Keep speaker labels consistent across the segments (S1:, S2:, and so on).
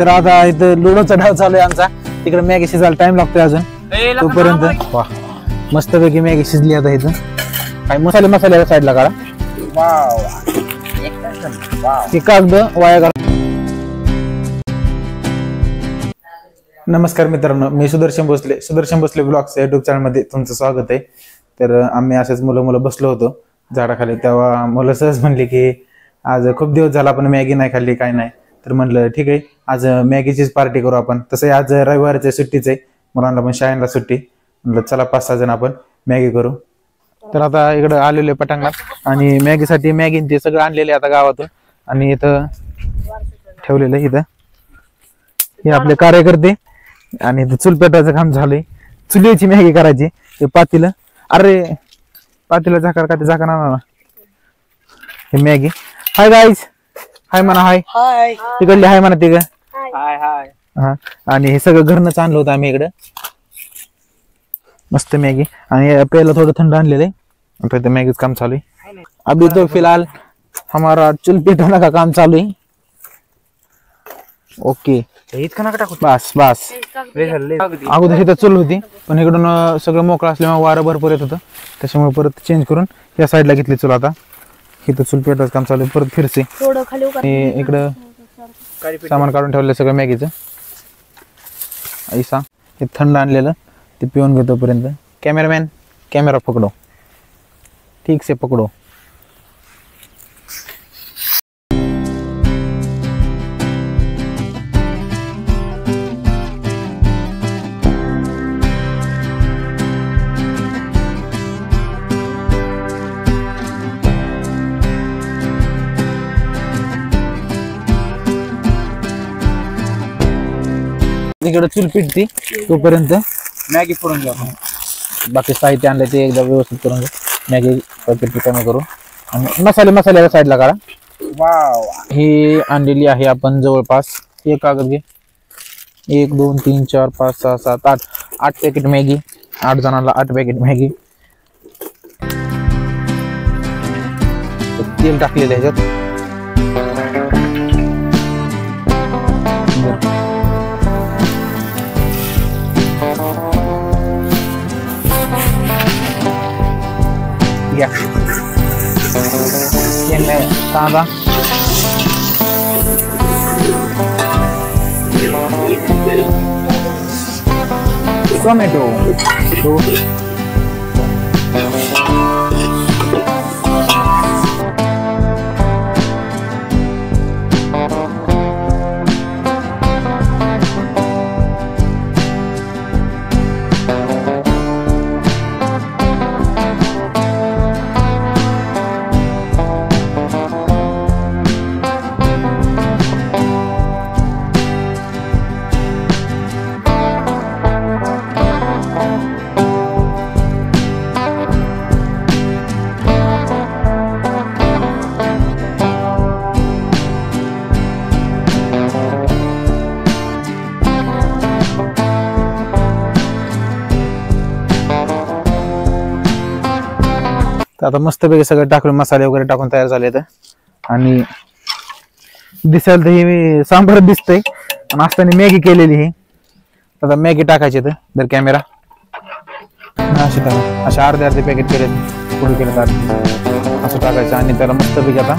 S1: तर आता इथं लुडोचा डाव चालू आहे आमचा. तिकडे मॅगी शिजायला टाइम लागतोय अजून. तोपर्यंत वा मस्तपैकी मॅगी शिजली. आता इथं काय मसाले साईडला काढा. हे कागद वाया घाला. नमस्कार मित्रांनो, मी Sudarshan Bhosale blogs YouTube channel मध्ये तुमचं स्वागत आहे. तर आम्ही असेच मुलं बसलो होतो झाडाखाली, तेव्हा मुलं सहज म्हणले की आज खूप दिवस झाला आपण मॅगी नाही खाल्ली, काय नाही. तर म्हणलं ठीक आहे, आज मॅगीचीच पार्टी करू आपण. तसं आज रविवारच्या सुट्टीच आहे, मुलांना पण शाळेला सुट्टी. म्हणलं चला 5-6 जण आपण मॅगी करू. तर आता इकडं आलेलो पटांगणात आणि मॅगीसाठी मॅगी ते सगळं आणलेले आता गावातून आणि इथं ठेवलेलं. इथं हे आपले कार्यकर्ते आणि इथं चूल पेटवायचं काम झालंय. चुलीची मॅगी करायची. ते पातीला, अरे पातीला झाकार का ते झाका ना हे मॅगी. हाय गाईज, हाय म्हणा. हाय तिकडले हाय म्हणा. ते हाय हाय. हा, आणि हे सगळं घरनंच आणलं होतं आम्ही इकडं. मस्त मॅगी आणि प्यायला थोडं थंड आणलेलं आहे. आता मॅगीच काम चालू आहे. अभी तो फिलहाल हमारा चूल पेटवने का काम चालू है. ओके बस अगोदर इथं चूल होती, पण इकडून सगळं मोकळं असल्यामुळे वारं भरपूर येत होतं, त्याच्यामुळे परत चेंज करून या साईडला घेतली चूल. आता इथं चूल पेटवायचं काम चालू आहे. परत फिरसे इकडं सामान काढून ठेवलं सगळं मॅगीचं. ऐसा हे थंड आणलेलं ते पिऊन घेतो पर्यंत. कॅमेरामॅन कॅमेरा पकडो, ठीक से पकडो. तिकडे चूल पिटती तोपर्यंत मॅगी फोडून घ्या. बाकी साहित्य आणलं ते एकदा व्यवस्थित करून घ्या. मॅगी पॅकेट कमी करू आणि मसाले साईडला काढा. ही आणलेली आहे आपण जवळपास एक कागद घे. 1 2 3 4 5 6 7 8 पॅकेट मॅगी. 8 जणांना 8 पॅकेट मॅगी. तेल टाकलेलं आहे ह्याच्यात. कांदा टोमॅटो आता मस्तपैकी सगळं टाकून मसाले वगैरे टाकून तयार झाले. आणि दिसायला तर हे सांबार दिसतंय, आणि असताना मॅगी केलेली. ही आता मॅगी टाकायची तर कॅमेरा असे टाका. असे अर्धे पॅकेट केले पुढे केले तर असं टाकायचं आणि त्याला मस्तपैकी आता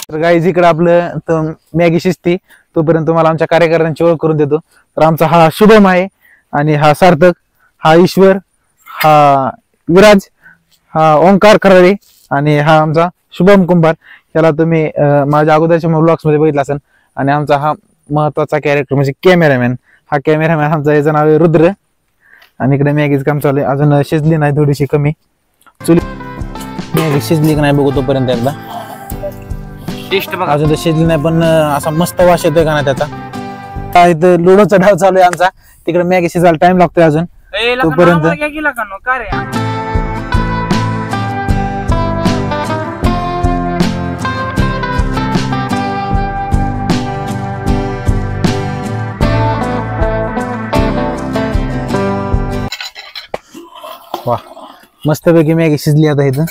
S1: तर गाईज इकडे आपलं तर मॅगी शिजती तोपर्यंत तुम्हाला आमच्या कार्यकर्त्यांची ओळख करून देतो. तर आमचा हा शुभम आहे आणि हा सार्थक, हा ईश्वर, हा विराज, हा ओंकार खराडे आणि हा आमचा शुभम कुंभार. याला तुम्ही माझ्या अगोदरच्या ब्लॉग्स मध्ये बघितला असेल. आणि आमचा हा महत्वाचा कॅरेक्टर म्हणजे कॅमेरामॅन. हा कॅमेरामॅन आमचा, याचं नाव आहे रुद्र. आणि इकडे मॅगीच काम चालू आहे. अजून शिजली नाही, थोडीशी कमी. चुली मॅगी शिजली की नाही बघू तोपर्यंत एकदा. अजून तर शिजली नाही, पण असा मस्त वास येतोय का ना त्याचा. इथं लुडोचा डाव चालू आहे आमचा. तिकडे मॅगी शिजायला टाइम लागतोय अजून. तोपर्यंत वाह मस्तपैकी मॅगी शिजली आता इथं.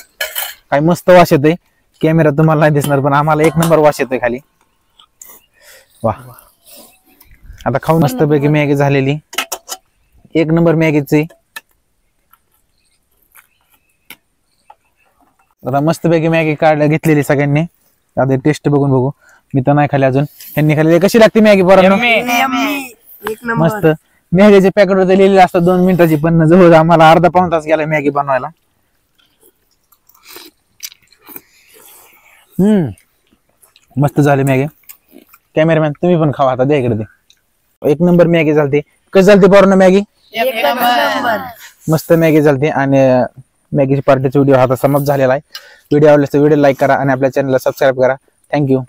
S1: काय मस्त वास येतोय. कॅमेरा तुम्हाला नाही दिसणार पण आम्हाला एक नंबर वास येतोय खाली. वा आता खाऊन मस्तपैकी मॅगी झालेली. एक नंबर मॅगीची. आता मस्तपैकी मॅगी घेतलेली सगळ्यांनी. आता टेस्ट बघून बघू. मी तर नाही खाली अजून. त्यांनी खाल्ली. कशी लागते मॅगी पोरांनो? मस्त. मॅगीचे पॅकेट वरती लिहिलेले असतात 2 मिनिटाची पण जवळ आम्हाला अर्धा पाऊण तास गेला मॅगी बनवायला. मस्त झाली मॅगी. कॅमेरामॅन तुम्ही पण खावा आता. द्या इकडे ते. एक नंबर मॅगी झालती. कशी झालती पोरांनो मॅगी? मस्त मॅगी झालती. आणि मॅगीची पार्टीचा व्हिडिओ आता समाप्त झालेला आहे. व्हिडिओ आवडल्यास व्हिडिओ लाईक करा आणि आपल्या चॅनलला सबस्क्राईब करा. थँक्यू.